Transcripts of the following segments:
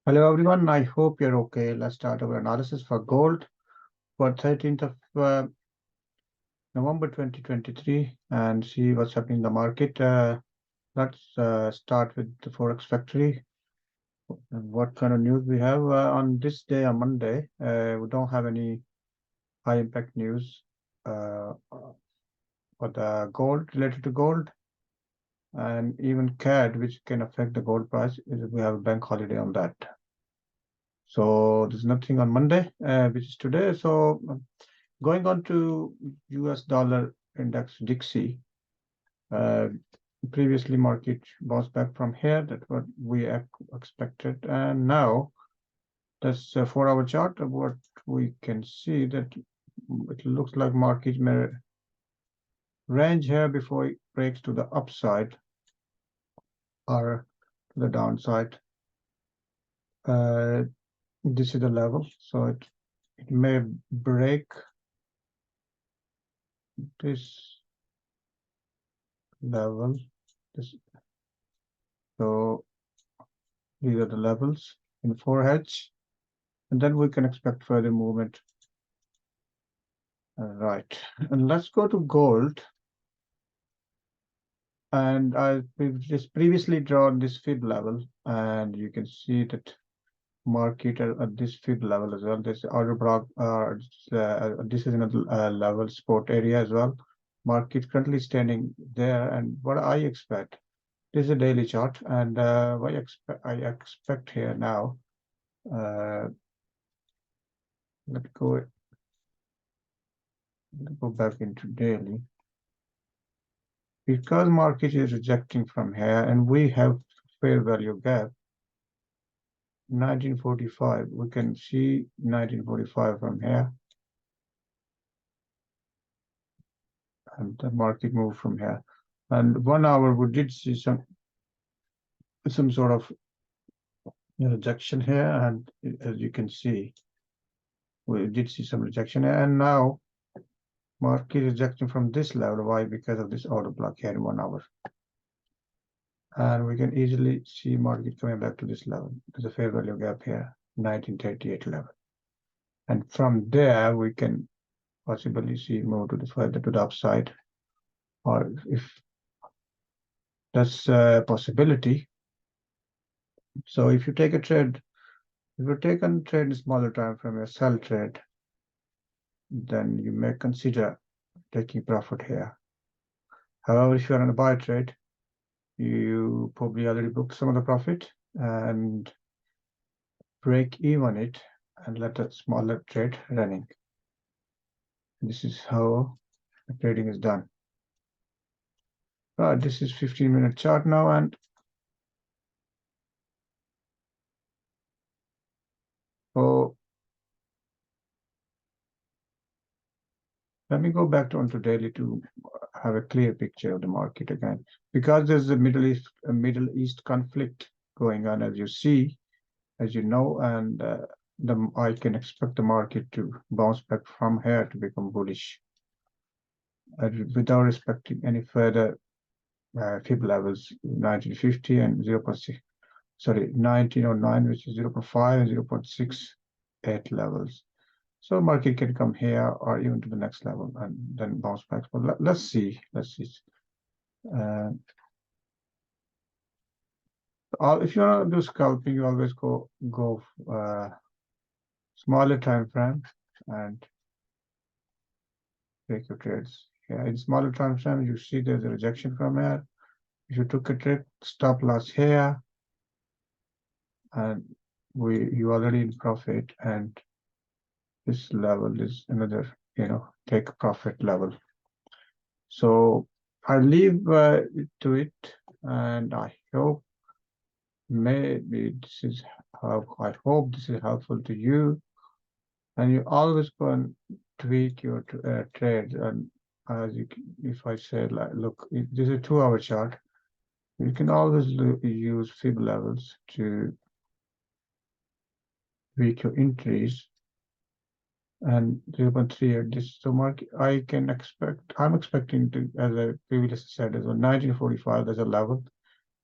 Hello everyone, I hope you're okay. Let's start our analysis for gold for 13th of November 2023 and see what's happening in the market. Let's start with the Forex Factory and what kind of news we have on this day on Monday. We don't have any high impact news for the gold related to gold and even CAD, which can affect the gold price. We have a bank holiday on that. So there's nothing on Monday, which is today. So going on to US dollar index Dixie, uh, previously market bounced back from here. That's what we expected. And now that's a 4-hour chart. What we can see that it looks like market may range here before it breaks to the upside or to the downside. This is the level. So it may break this level. So these are the levels in 4H, and then we can expect further movement. Right, and let's go to gold. And I've just previously drawn this fib level, and you can see that market at this fib level as well. This order block, this is another level support area as well. Market currently standing there, and what I expect. This is a daily chart, and what I expect here now. Let's go back into daily. Because market is rejecting from here, and we have fair value gap. 1945, we can see 1945 from here, and the market moved from here. And 1 hour, we did see some sort of rejection here, and as you can see, we did see some rejection here, and now market rejecting from this level. Why? Because of this order block here in 1 hour. And we can easily see market coming back to this level. There's a fair value gap here, 1938 level. And from there, we can possibly see move to the further to the upside, or if that's a possibility. So if you take a trade, if you take a trade in smaller time frame, a sell trade, then you may consider taking profit here. However, if you're on a buy trade, you probably already booked some of the profit and break even it and let a smaller trade running. This is how the trading is done. Right, this is 15-minute chart now, and so let me go back onto daily to have a clear picture of the market again. Because there's a Middle East conflict going on, as you see, as you know, and I can expect the market to bounce back from here to become bullish, without respecting any further fib levels, 1950 and 0.6. Sorry, 1909, which is 0.5 and 0.68 levels. So market can come here or even to the next level and then bounce back. But let's see. Let's see. If you want to do scalping, you always go smaller time frame and take your trades. Yeah, in smaller time frame, you see there's a rejection from here. If you took a trade, stop loss here, and you already in profit, and this level is another, take profit level. So I leave to it, and I hope maybe this is how I hope this is helpful to you. And you always go and tweak your trades. And as if I say, like, look, this is a 2-hour chart. You can always use fib levels to tweak your entries. And 0.3 at this, so market, I'm expecting to, as I previously said, as a 1945 as a level,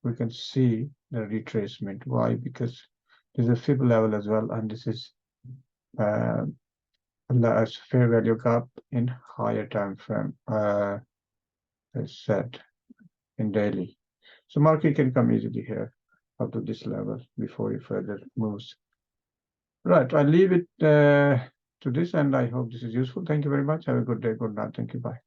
we can see the retracement. Why? Because There's a fib level as well, and this is fair value gap in higher time frame, as said in daily. So market can come easily here up to this level before it further moves. Right, I'll leave it to this, and I hope this is useful. Thank you very much. Have a good day. Good night. Thank you. Bye.